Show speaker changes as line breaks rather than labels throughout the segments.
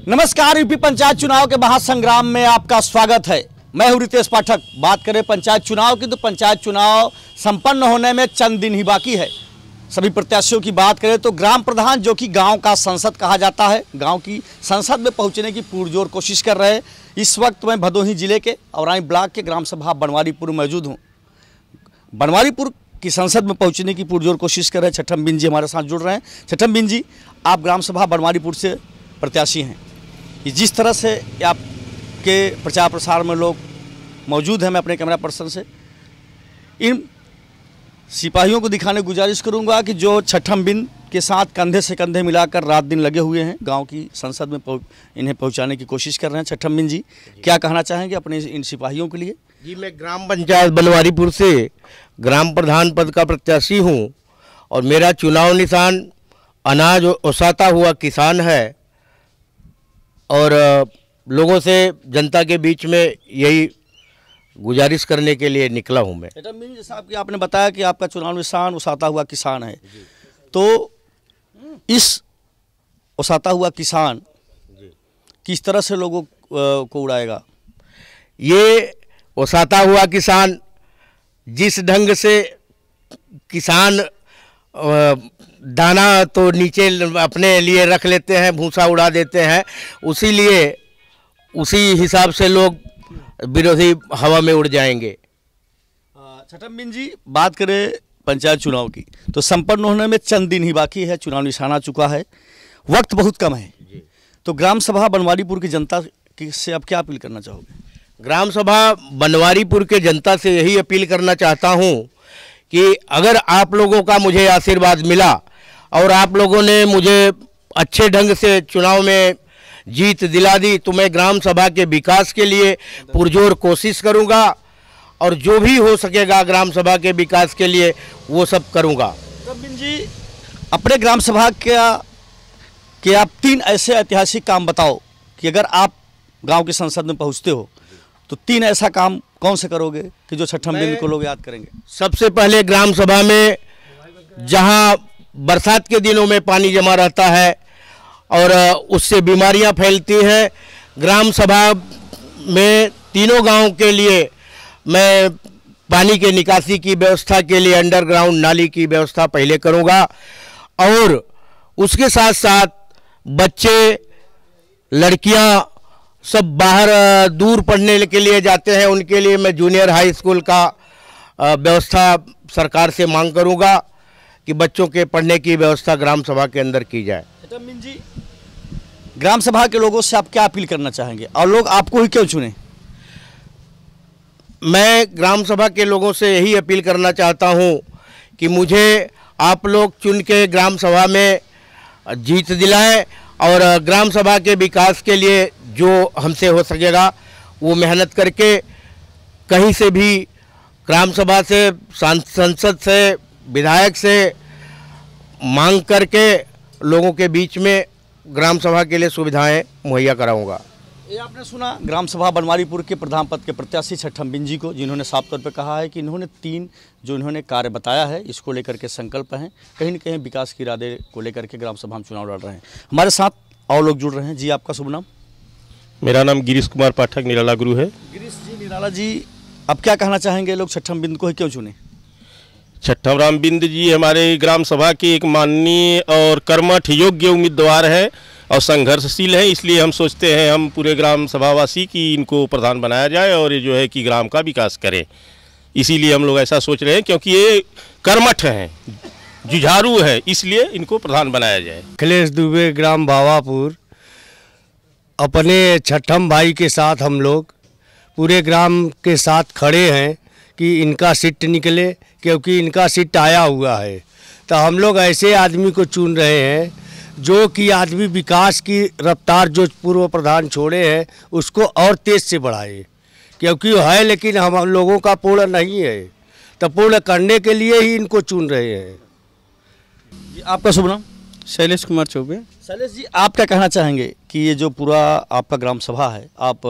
नमस्कार। यूपी पंचायत चुनाव के महासंग्राम में आपका स्वागत है। मैं हूं रितेश पाठक। बात करें पंचायत चुनाव की तो पंचायत चुनाव संपन्न होने में चंद दिन ही बाकी है। सभी प्रत्याशियों की बात करें तो ग्राम प्रधान, जो कि गांव का संसद कहा जाता है, गांव की संसद में पहुंचने की पुरजोर कोशिश कर रहे हैं। इस वक्त मैं भदोही जिले के औराई ब्लॉक के ग्राम सभा बनवारीपुर मौजूद हूँ। बनवारीपुर की संसद में पहुंचने की पुरजोर कोशिश कर रहे हैं। छठम बिन जी हमारे साथ जुड़ रहे हैं। छठम बिन जी, आप ग्राम सभा बनवारीपुर से प्रत्याशी हैं। जिस तरह से आपके प्रचार प्रसार में लोग मौजूद हैं, मैं अपने कैमरा पर्सन से इन सिपाहियों को दिखाने की गुजारिश करूंगा कि जो छठम बिन के साथ कंधे से कंधे मिलाकर रात दिन लगे हुए हैं, गांव की संसद में इन्हें पहुंचाने की कोशिश कर रहे हैं। छठम बिन जी, क्या कहना चाहेंगे अपने इन सिपाहियों के लिए?
जी, मैं ग्राम पंचायत बनवारीपुर से ग्राम प्रधान पद का प्रत्याशी हूं और मेरा चुनाव निशान अनाज ओसाता हुआ किसान है और लोगों से, जनता के बीच में यही गुजारिश करने के लिए निकला हूं मैं।
जैसा कि आपने बताया कि आपका चुनाव निशान उसाता हुआ किसान है, तो इस उसाता हुआ किसान किस तरह से लोगों को उड़ाएगा?
ये उसाता हुआ किसान जिस ढंग से किसान दाना तो नीचे अपने लिए रख लेते हैं, भूसा उड़ा देते हैं, उसी हिसाब से लोग विरोधी हवा में उड़ जाएंगे।
छठम बिन जी, बात करें पंचायत चुनाव की तो संपन्न होने में चंद दिन ही बाकी है। चुनाव निशान आ चुका है, वक्त बहुत कम है। तो ग्राम सभा बनवारीपुर की जनता से आप क्या अपील करना चाहोगे?
ग्राम सभा बनवारीपुर के जनता से यही अपील करना चाहता हूं कि अगर आप लोगों का मुझे आशीर्वाद मिला और आप लोगों ने मुझे अच्छे ढंग से चुनाव में जीत दिला दी तो मैं ग्राम सभा के विकास के लिए पुरजोर कोशिश करूंगा और जो भी हो सकेगा ग्राम सभा के विकास के लिए वो सब करूंगा।
बिन जी, अपने ग्राम सभा के आप 3 ऐसे ऐतिहासिक काम बताओ कि अगर आप गांव की संसद में पहुंचते हो तो 3 ऐसा काम कौन से करोगे कि जो छठम बिन को लोग याद करेंगे?
सबसे पहले ग्राम सभा में जहां बरसात के दिनों में पानी जमा रहता है और उससे बीमारियां फैलती हैं, ग्राम सभा में तीनों गांव के लिए मैं पानी के निकासी की व्यवस्था के लिए अंडरग्राउंड नाली की व्यवस्था पहले करूंगा और उसके साथ साथ बच्चे, लड़कियां सब बाहर दूर पढ़ने के लिए जाते हैं, उनके लिए मैं जूनियर हाई स्कूल का व्यवस्था सरकार से मांग करूंगा कि बच्चों के पढ़ने की व्यवस्था ग्राम सभा के अंदर की जाए।
छठम जी, ग्राम सभा के लोगों से आप क्या अपील करना चाहेंगे और लोग आपको ही क्यों चुने?
मैं ग्राम सभा के लोगों से यही अपील करना चाहता हूं कि मुझे आप लोग चुन के ग्राम सभा में जीत दिलाएं और ग्राम सभा के विकास के लिए जो हमसे हो सकेगा वो मेहनत करके कहीं से भी ग्राम सभा से, संसद से, विधायक से मांग करके लोगों के बीच में ग्राम सभा के लिए सुविधाएं मुहैया कराऊंगा।
ये आपने सुना ग्राम सभा बनवारीपुर के प्रधान पद के प्रत्याशी छठम बिन जी को, जिन्होंने साफ तौर पर कहा है कि इन्होंने 3 जो इन्होंने कार्य बताया है, इसको लेकर के संकल्प हैं, कहीं न कहीं विकास के इरादे को लेकर के ग्राम सभा में चुनाव लड़ रहे हैं। हमारे साथ और लोग जुड़ रहे हैं। जी, आपका शुभ नाम?
मेरा नाम गिरीश कुमार पाठक निराला गुरु है।
गिरीश जी, निराला जी, अब क्या कहना चाहेंगे लोग छठम बिंद को ही क्यों चुने?
छठम राम बिंद जी हमारे ग्राम सभा के एक माननीय और कर्मठ योग्य उम्मीदवार है और संघर्षशील है, इसलिए हम सोचते हैं हम पूरे ग्राम सभावासी की इनको प्रधान बनाया जाए और ये जो है कि ग्राम का विकास करें। इसीलिए हम लोग ऐसा सोच रहे हैं क्योंकि ये कर्मठ हैं, जुझारू है, इसलिए इनको प्रधान बनाया जाए।
अखिलेश दुबे, ग्राम भावापुर। अपने छठम भाई के साथ हम लोग पूरे ग्राम के साथ खड़े हैं कि इनका सीट निकले, क्योंकि इनका सीट आया हुआ है। तो हम लोग ऐसे आदमी को चुन रहे हैं जो कि आदमी विकास की रफ्तार जो पूर्व प्रधान छोड़े हैं उसको और तेज़ से बढ़ाए, क्योंकि वो है लेकिन हम लोगों का पूर्ण नहीं है, तो पूर्ण करने के लिए ही इनको चुन रहे हैं।
आपका शुभ नाम?
शैलेश कुमार चौबे।
शैलेश जी, आप क्या कहना चाहेंगे कि ये जो पूरा आपका ग्राम सभा है, आप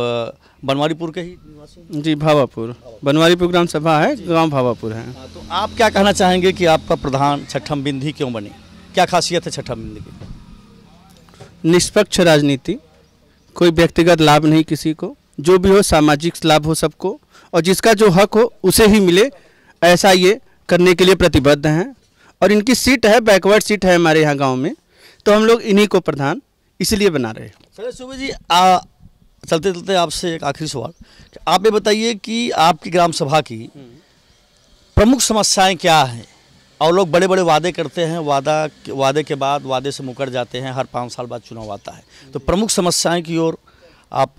बनवारीपुर के ही निवासी?
जी, भावापुर। बनवारीपुर ग्राम सभा है, गांव भावापुर है।
तो आप क्या कहना चाहेंगे कि आपका प्रधान छठम बिंद ही क्यों बने? क्या खासियत है छठम बिंद की?
निष्पक्ष राजनीति, कोई व्यक्तिगत लाभ नहीं किसी को, जो भी हो सामाजिक लाभ हो सबको, और जिसका जो हक हो उसे ही मिले, ऐसा ये करने के लिए प्रतिबद्ध हैं। और इनकी सीट है, बैकवर्ड सीट है हमारे यहाँ गांव में, तो हम लोग इन्हीं को प्रधान इसलिए बना रहे हैं।
चलिए सुबह जी, चलते चलते आपसे एक आखिरी सवाल, कि आप ये बताइए कि आपकी ग्राम सभा की प्रमुख समस्याएं क्या हैं? और लोग बड़े बड़े वादे करते हैं, वादे के बाद वादे से मुकर जाते हैं, हर 5 साल बाद चुनाव आता है, तो प्रमुख समस्याएं की ओर आप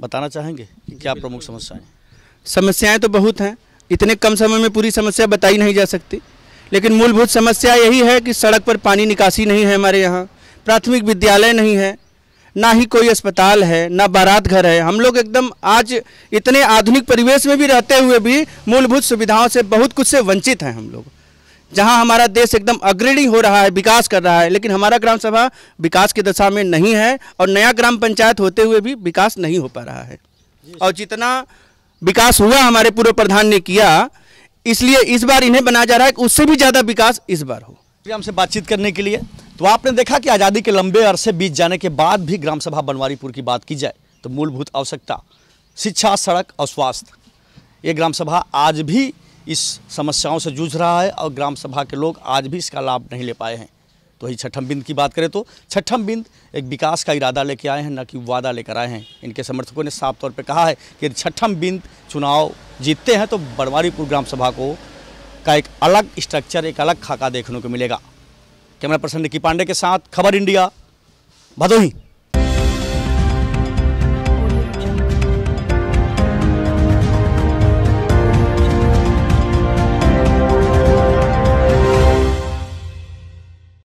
बताना चाहेंगे कि क्या प्रमुख समस्याएं?
समस्याएं तो बहुत हैं, इतने कम समय में पूरी समस्या बताई नहीं जा सकती, लेकिन मूलभूत समस्या यही है कि सड़क पर पानी निकासी नहीं है हमारे यहाँ, प्राथमिक विद्यालय नहीं है, ना ही कोई अस्पताल है, ना बारात घर है। हम लोग एकदम आज इतने आधुनिक परिवेश में भी रहते हुए भी मूलभूत सुविधाओं से बहुत कुछ से वंचित हैं हम लोग। जहां हमारा देश एकदम अग्रणी हो रहा है, विकास कर रहा है, लेकिन हमारा ग्राम सभा विकास की दशा में नहीं है, और नया ग्राम पंचायत होते हुए भी विकास नहीं हो पा रहा है। और जितना विकास हुआ हमारे पूर्व प्रधान ने किया, इसलिए इस बार इन्हें बनाया जा रहा है कि उससे भी ज़्यादा विकास इस बार हो।
हमसे बातचीत करने के लिए। तो आपने देखा कि आज़ादी के लंबे अरसे बीत जाने के बाद भी ग्राम सभा बनवारीपुर की बात की जाए तो मूलभूत आवश्यकता शिक्षा, सड़क और स्वास्थ्य, ये ग्राम सभा आज भी इस समस्याओं से जूझ रहा है, और ग्राम सभा के लोग आज भी इसका लाभ नहीं ले पाए हैं। तो वही छठम बिंद की बात करें तो छठम बिंद एक विकास का इरादा लेके आए हैं, न कि वादा लेकर आए हैं। इनके समर्थकों ने साफ तौर पर कहा है कि यदि छठम बिंद चुनाव जीतते हैं तो बनवारीपुर ग्राम सभा का एक अलग स्ट्रक्चर, एक अलग खाका देखने को मिलेगा। कैमरा पर्सन निकी पांडे के साथ खबर इंडिया, भदोही।